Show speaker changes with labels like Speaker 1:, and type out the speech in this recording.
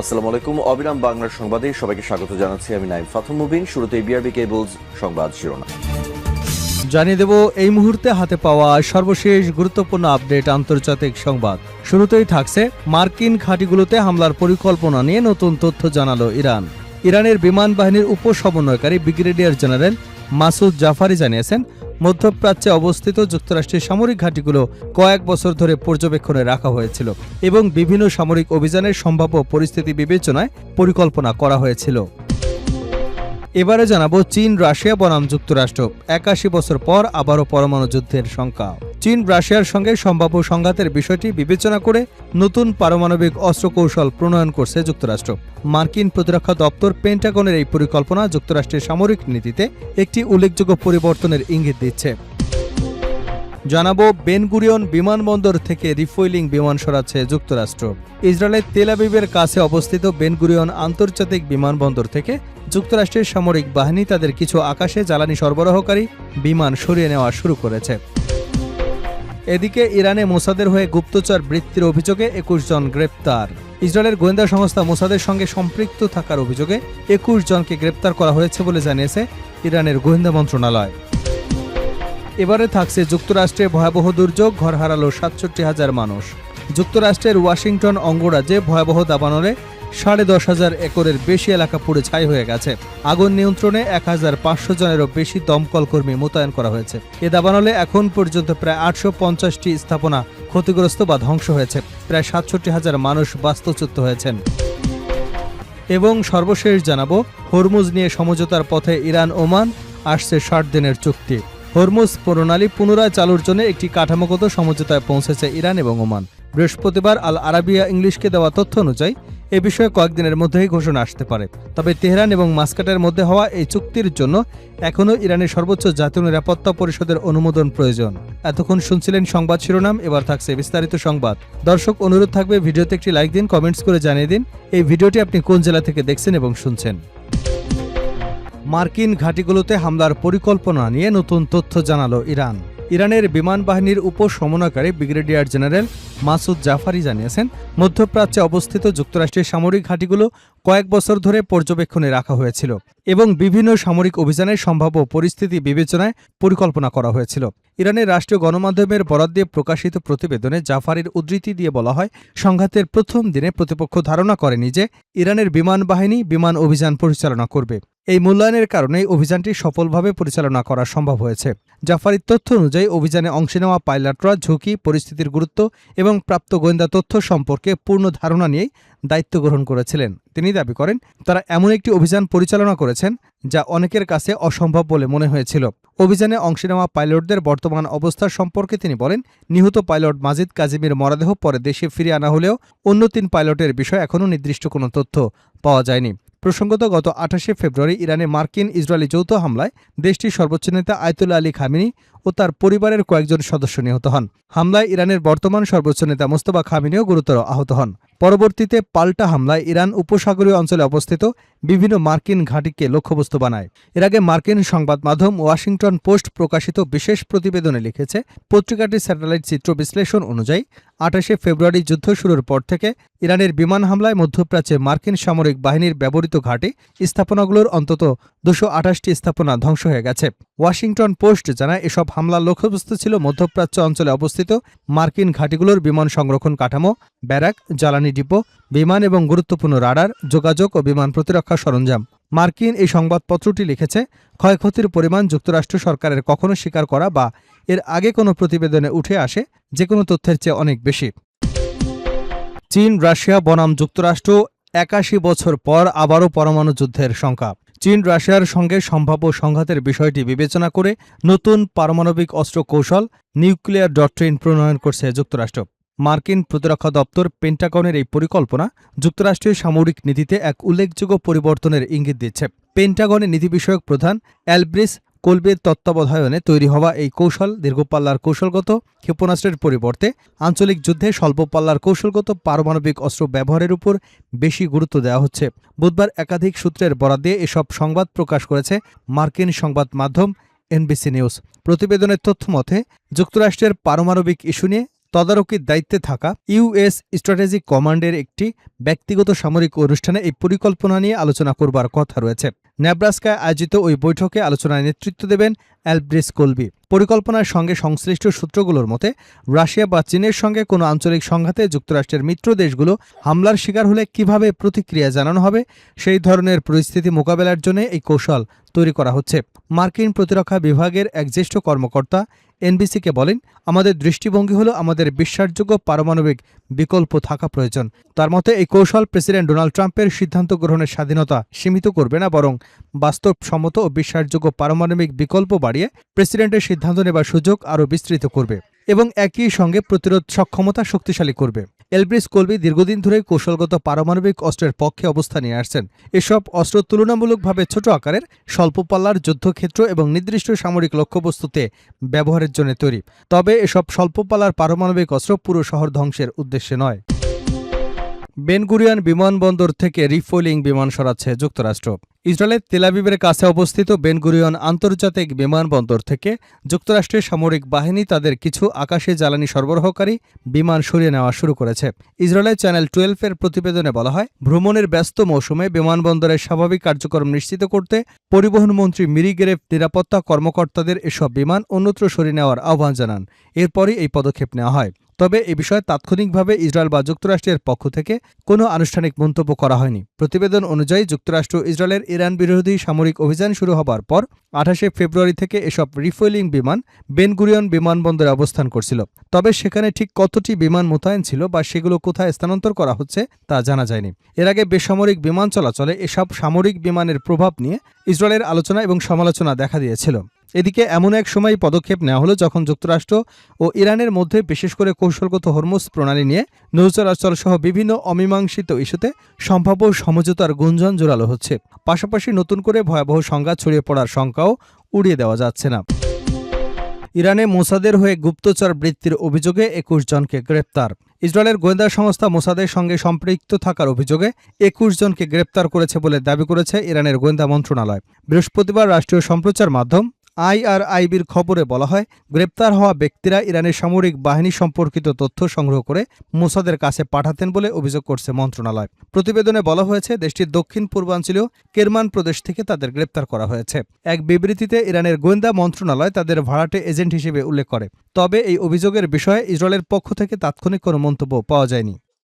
Speaker 1: আসসালামু আলাইকুম। অবিরাম বাংলার সংবাদে সবাইকে স্বাগত জানাচ্ছি। আমি নাইম ফাথুম মুবিন। শুরুতে বিআরবি কেবলস সংবাদ শিরোনাম
Speaker 2: জানিয়ে দেব এই মুহূর্তে হাতে পাওয়া সর্বশেষ গুরুত্বপূর্ণ আপডেট আন্তর্জাতিক সংবাদ। শুরুতেই থাকছে মার্কিন ঘাঁটিগুলোতে হামলার পরিকল্পনা নিয়ে নতুন তথ্য জানালো ইরান। ইরানের বিমান বাহিনীর উপসমন্বয়কারী ব্রিগেডিয়ার জেনারেল মাসুদ জাফারি জানিয়েছেন, মধ্যপ্রাচ্যে অবস্থিত যুক্তরাষ্ট্রের সামরিক ঘাঁটিগুলো কয়েক বছর ধরে পর্যবেক্ষণে রাখা হয়েছিল এবং বিভিন্ন সামরিক অভিযানের সম্ভাব্য পরিস্থিতি বিবেচনায় পরিকল্পনা করা হয়েছিল। এবারে জানাবো চীন রাশিয়া বনাম যুক্তরাষ্ট্র, ৮১ বছর পর আবারও পরমাণু যুদ্ধের শঙ্কা। চীন রাশিয়ার সঙ্গে সম্ভাব্য সংঘাতের বিষয়টি বিবেচনা করে নতুন পারমাণবিক অস্ত্র কৌশল প্রণয়ন করছে যুক্তরাষ্ট্র। মার্কিন প্রতিরক্ষা দপ্তর পেন্টাগনের এই পরিকল্পনা যুক্তরাষ্ট্রের সামরিক নীতিতে একটি উল্লেখযোগ্য পরিবর্তনের ইঙ্গিত দিচ্ছে। জানাবো বেন গুরিয়ন বিমানবন্দর থেকে রিফুয়েলিং বিমান সরাচ্ছে যুক্তরাষ্ট্র। ইসরায়েলের তেল আবিবের কাছে অবস্থিত বেন গুরিয়ন আন্তর্জাতিক বিমানবন্দর থেকে যুক্তরাষ্ট্রের সামরিক বাহিনী তাদের কিছু আকাশে জ্বালানি সরবরাহকারী বিমান সরিয়ে নেওয়া শুরু করেছে। এদিকে ইরানে মোসাদের হয়ে গুপ্তচর বৃত্তির অভিযোগে ২১ জন গ্রেপ্তার। ইসরায়েলের গোয়েন্দা সংস্থা মোসাদের সঙ্গে সম্পৃক্ত থাকার অভিযোগে ২১ জনকে গ্রেপ্তার করা হয়েছে বলে জানিয়েছে ইরানের গোয়েন্দা মন্ত্রণালয়। এবারে থাকছে যুক্তরাষ্ট্রে ভয়াবহ দুর্যোগ, ঘর হারালো ৬৭,০০০ মানুষ। যুক্তরাষ্ট্রের ওয়াশিংটন অঙ্গরাজ্যে ভয়াবহ দাবানলে ১০,৫০০ একরের বেশি এলাকা পুড়ে ছাই হয়ে গেছে। আগুন নিয়ন্ত্রণে ১৫০০ জনেরও বেশি দমকল কর্মী মোতায়েন করা হয়েছে। এ দাবানলে এখন পর্যন্ত প্রায় ৮৫০টি স্থাপনা ক্ষতিগ্রস্ত বা ধ্বংস হয়েছে। প্রায় ৬৭,০০০ মানুষ বাস্তুচ্যুত হয়েছেন। এবং সর্বশেষ জানাবো হরমুজ নিয়ে সমঝোতার পথে ইরান ওমান, আসছে ৬০ দিনের চুক্তি। হরমুজ প্রণালী পুনরায় চালুর জন্য একটি কাঠামোগত সমঝোতায় পৌঁছেছে ইরান এবং ওমান। বৃহস্পতিবার আল আরাবিয়া ইংলিশকে দেওয়া তথ্য অনুযায়ী এ বিষয়ে কয়েকদিনের মধ্যেই ঘোষণা আসতে পারে। তবে তেহরান এবং মাস্কাটের মধ্যে হওয়া এই চুক্তির জন্য এখনও ইরানের সর্বোচ্চ জাতীয় নিরাপত্তা পরিষদের অনুমোদন প্রয়োজন। এতক্ষণ শুনছিলেন সংবাদ শিরোনাম, এবার থাকছে বিস্তারিত সংবাদ। দর্শক, অনুরোধ থাকবে ভিডিওতে একটি লাইক দিন, কমেন্টস করে জানিয়ে দিন এই ভিডিওটি আপনি কোন জেলা থেকে দেখছেন এবং শুনছেন। মার্কিন ঘাঁটিগুলোতে হামলার পরিকল্পনা নিয়ে নতুন তথ্য জানালো ইরান। ইরানের বিমান বাহিনীর উপসমন্বয়কারী ব্রিগেডিয়ার জেনারেল মাসুদ জাফারি জানিয়েছেন, মধ্যপ্রাচ্যে অবস্থিত যুক্তরাষ্ট্রের সামরিক ঘাঁটিগুলো কয়েক বছর ধরে পর্যবেক্ষণে রাখা হয়েছিল এবং বিভিন্ন সামরিক অভিযানের সম্ভাব্য পরিস্থিতি বিবেচনায় পরিকল্পনা করা হয়েছিল। ইরানের রাষ্ট্রীয় গণমাধ্যমের বরাত দিয়ে প্রকাশিত প্রতিবেদনে জাফারির উদ্ধৃতি দিয়ে বলা হয়, সংঘাতের প্রথম দিনে প্রতিপক্ষ ধারণা করেনি যে ইরানের বিমান বাহিনী বিমান অভিযান পরিচালনা করবে। এই মূল্যায়নের কারণেই অভিযানটি সফলভাবে পরিচালনা করা সম্ভব হয়েছে। জাফারির তথ্য অনুযায়ী অভিযানে অংশ নেওয়া পাইলটরা ঝুঁকি, পরিস্থিতির গুরুত্ব এবং প্রাপ্ত গোয়েন্দা তথ্য সম্পর্কে পূর্ণ ধারণা নিয়েই দায়িত্ব গ্রহণ করেছিলেন। তিনি দাবি করেন, তারা এমন একটি অভিযান পরিচালনা করেছেন যা অনেকের কাছে অসম্ভব বলে মনে হয়েছিল। অভিযানে অংশ নেওয়া পাইলটদের বর্তমান অবস্থা সম্পর্কে তিনি বলেন, নিহত পাইলট মাজিদ কাজিমির মরদেহ পরে দেশে ফিরিয়ে আনা হলেও অন্য ৩ পাইলটের বিষয়ে এখনও নির্দিষ্ট কোনো তথ্য পাওয়া যায়নি। প্রসঙ্গত, গত ২৮শে ফেব্রুয়ারি ইরানে মার্কিন ইসরায়েলি যৌথ হামলায় দেশটির সর্বোচ্চ নেতা আয়াতুল্লাহ আলী খামেনি ও তার পরিবারের কয়েকজন সদস্য নিহত হন। হামলায় ইরানের বর্তমান সর্বোচ্চ নেতা মোস্তফা খামেনিও গুরুতর আহত হন। পরবর্তীতে পাল্টা হামলায় ইরান উপসাগরীয় অঞ্চলে অবস্থিত বিভিন্ন মার্কিন ঘাঁটিকে লক্ষ্যবস্তু বানায়। এর আগে মার্কিন সংবাদ মাধ্যম ওয়াশিংটন পোস্ট প্রকাশিত বিশেষ প্রতিবেদনে লিখেছে, পত্রিকাটির স্যাটেলাইট চিত্র বিশ্লেষণ অনুযায়ী ২৮শে ফেব্রুয়ারি যুদ্ধ শুরুর পর থেকে ইরানের বিমান হামলায় মধ্যপ্রাচ্যে মার্কিন সামরিক বাহিনীর ব্যবহৃত ঘাঁটি স্থাপনাগুলোর অন্তত ২২৮টি স্থাপনা ধ্বংস হয়ে গেছে। ওয়াশিংটন পোস্ট জানায়, এসব হামলার লক্ষ্যবস্তু ছিল মধ্যপ্রাচ্য অঞ্চলে অবস্থিত মার্কিন ঘাঁটিগুলোর বিমান সংরক্ষণ কাঠামো, ব্যারাক, জ্বালানি ডিপো, বিমান এবং গুরুত্বপূর্ণ রাডার, যোগাযোগ ও বিমান প্রতিরক্ষা সরঞ্জাম। মার্কিন এই সংবাদপত্রটি লিখেছে, ক্ষয়ক্ষতির পরিমাণ যুক্তরাষ্ট্র সরকারের কখনো স্বীকার করা বা এর আগে কোনো প্রতিবেদনে উঠে আসে যে কোনো তথ্যের চেয়ে অনেক বেশি। চীন রাশিয়া বনাম যুক্তরাষ্ট্র, ৮১ বছর পর আবারও পরমাণু যুদ্ধের শঙ্কা। চীন রাশিয়ার সঙ্গে সম্ভাব্য সংঘাতের বিষয়টি বিবেচনা করে নতুন পারমাণবিক অস্ত্র কৌশল নিউক্লিয়ার ডক্ট্রিন প্রণয়ন করছে যুক্তরাষ্ট্র। মার্কিন প্রতিরক্ষা দপ্তর পেন্টাগনের এই পরিকল্পনা যুক্তরাষ্ট্রের সামরিক নীতিতে এক উল্লেখযোগ্য পরিবর্তনের ইঙ্গিত দিচ্ছে। পেন্টাগনের নীতি বিষয়ক প্রধান অ্যালব্রিস কোলবের তত্ত্বাবধানে তৈরি হওয়া এই কৌশল দীর্ঘপাল্লার কৌশলগত ক্ষেপণাস্ত্রের পরিবর্তে আঞ্চলিক যুদ্ধে স্বল্প পাল্লার কৌশলগত পারমাণবিক অস্ত্র ব্যবহারের উপর বেশি গুরুত্ব দেওয়া হচ্ছে। বুধবার একাধিক সূত্রের বরাত দিয়ে এসব সংবাদ প্রকাশ করেছে মার্কিন সংবাদ মাধ্যম এনবিসি নিউজ। প্রতিবেদনের তথ্য মতে, যুক্তরাষ্ট্রের পারমাণবিক ইস্যু নিয়ে তদারকির দায়িত্বে থাকা ইউএস স্ট্র্যাটেজিক কমান্ডের একটি ব্যক্তিগত সামরিক অনুষ্ঠানে এই পরিকল্পনা নিয়ে আলোচনা করবার কথা রয়েছে। নেব্রাস্কায় আয়োজিত ওই বৈঠকে আলোচনায় নেতৃত্ব দেবেন এলব্রিস কোলবি। পরিকল্পনার সঙ্গে সংশ্লিষ্ট সূত্রগুলোর মতে রাশিয়া বা চীনের সঙ্গে কোনো আঞ্চলিক সংঘাতে যুক্তরাষ্ট্রের মিত্র দেশগুলো হামলার শিকার হলে কিভাবে প্রতিক্রিয়া জানানো হবে সেই ধরনের পরিস্থিতি মোকাবেলার জন্য এই কৌশল তৈরি করা হচ্ছে। মার্কিন প্রতিরক্ষা বিভাগের এক জ্যেষ্ঠ কর্মকর্তা এনবিসিকে বলেন, আমাদের দৃষ্টিভঙ্গি হলো আমাদের বিশ্বাসযোগ্য পারমাণবিক বিকল্প থাকা প্রয়োজন। তার মতে এই কৌশল প্রেসিডেন্ট ডোনাল্ড ট্রাম্পের সিদ্ধান্ত গ্রহণের স্বাধীনতা সীমিত করবে না, বরং বাস্তবসম্মত ও বিশ্বাসযোগ্য পারমাণবিক বিকল্প বাড়িয়ে প্রেসিডেন্টের সিদ্ধান্ত নেবার সুযোগ আরও বিস্তৃত করবে এবং একই সঙ্গে প্রতিরোধ সক্ষমতা শক্তিশালী করবে। এলব্রিস কোলবি দীর্ঘদিন ধরে কৌশলগত পারমাণবিক অস্ত্রের পক্ষে অবস্থান নিয়ে আসছেন। এসব অস্ত্র তুলনামূলকভাবে ছোট আকারের, স্বল্প পাল্লার যুদ্ধক্ষেত্র এবং নির্দিষ্ট সামরিক লক্ষ্যবস্তুতে ব্যবহারের জন্য তৈরি। তবে এসব স্বল্প পাল্লার পারমাণবিক অস্ত্র পুরো শহর ধ্বংসের উদ্দেশ্যে নয়। বেন গুরিয়ন বিমানবন্দর থেকে রিফুয়েলিং বিমান সরাচ্ছে যুক্তরাষ্ট্র। ইসরায়েলের তেল আবিবের কাছে অবস্থিত বেন গুরিয়ন আন্তর্জাতিক বিমানবন্দর থেকে যুক্তরাষ্ট্রের সামরিক বাহিনী তাদের কিছু আকাশে জ্বালানি সরবরাহকারী বিমান সরিয়ে নেওয়া শুরু করেছে। ইসরায়েলের চ্যানেল 12-এর প্রতিবেদনে বলা হয়, ভ্রমণের ব্যস্ত মৌসুমে বিমানবন্দরের স্বাভাবিক কার্যক্রম নিশ্চিত করতে পরিবহন মন্ত্রী মিরি গেরেভ নিরাপত্তা কর্মকর্তাদের এসব বিমান অন্যত্র সরিয়ে নেওয়ার আহ্বান জানান। এরপরই এই পদক্ষেপ নেওয়া হয়। তবে এ বিষয়ে তাৎক্ষণিকভাবে ইসরায়েল বা যুক্তরাষ্ট্রের পক্ষ থেকে কোনো আনুষ্ঠানিক মন্তব্য করা হয়নি। প্রতিবেদন অনুযায়ী যুক্তরাষ্ট্র ইসরায়েলের ইরান বিরোধী সামরিক অভিযান শুরু হবার পর 28 ফেব্রুয়ারি থেকে এসব রিফুয়েলিং বিমান বেন গুরিয়ন বিমানবন্দরে অবস্থান করছিল। তবে সেখানে ঠিক কতটি বিমান মোতায়েন ছিল বা সেগুলো কোথায় স্থানান্তর করা হচ্ছে তা জানা যায়নি। এর আগে বেসামরিক বিমান চলাচলে এসব সামরিক বিমানের প্রভাব নিয়ে ইসরায়েলের আলোচনা এবং সমালোচনা দেখা দিয়েছিল। এদিকে এমন এক সময় পদক্ষেপ নেওয়া হলো যখন যুক্তরাষ্ট্র ও ইরানের মধ্যে বিশেষ করে কৌশলগত হরমুজ প্রণালী নিয়ে নৌ চলাচল সহ বিভিন্ন অমীমাংসিত ইস্যুতে সম্ভাব্য সমঝোতার গুঞ্জন জোরালো হচ্ছে। পাশাপাশি নতুন করে ভয়াবহ সংঘাত ছড়িয়ে পড়ার শঙ্কাও উড়িয়ে দেওয়া যাচ্ছে না। ইরানে মোসাদের হয়ে গুপ্তচর বৃত্তির অভিযোগে 21 জনকে গ্রেপ্তার। ইসরায়েলের গোয়েন্দা সংস্থা মোসাদের সঙ্গে সম্পৃক্ত থাকার অভিযোগে 21 জনকে গ্রেপ্তার করেছে বলে দাবি করেছে ইরানের গোয়েন্দা মন্ত্রণালয়। বৃহস্পতিবার রাষ্ট্রীয় সম্প্রচার মাধ্যম IRIBর খবরে বলা হয়, গ্রেপ্তার হওয়া ব্যক্তিরা ইরানের সামরিক বাহিনী সম্পর্কিত তথ্য সংগ্রহ করে মোসাদের কাছে পাঠাতেন বলে অভিযোগ করছে মন্ত্রণালয়। প্রতিবেদনে বলা হয়েছে, দেশটির দক্ষিণ পূর্বাঞ্চলীয় কেরমান প্রদেশ থেকে তাদের গ্রেপ্তার করা হয়েছে। এক বিবৃতিতে ইরানের গোয়েন্দা মন্ত্রণালয় তাদের ভাড়াটে এজেন্ট হিসেবে উল্লেখ করে। তবে এই অভিযোগের বিষয়ে ইসরায়েলের পক্ষ থেকে তাৎক্ষণিক কোনো মন্তব্য পাওয়া যায়নি।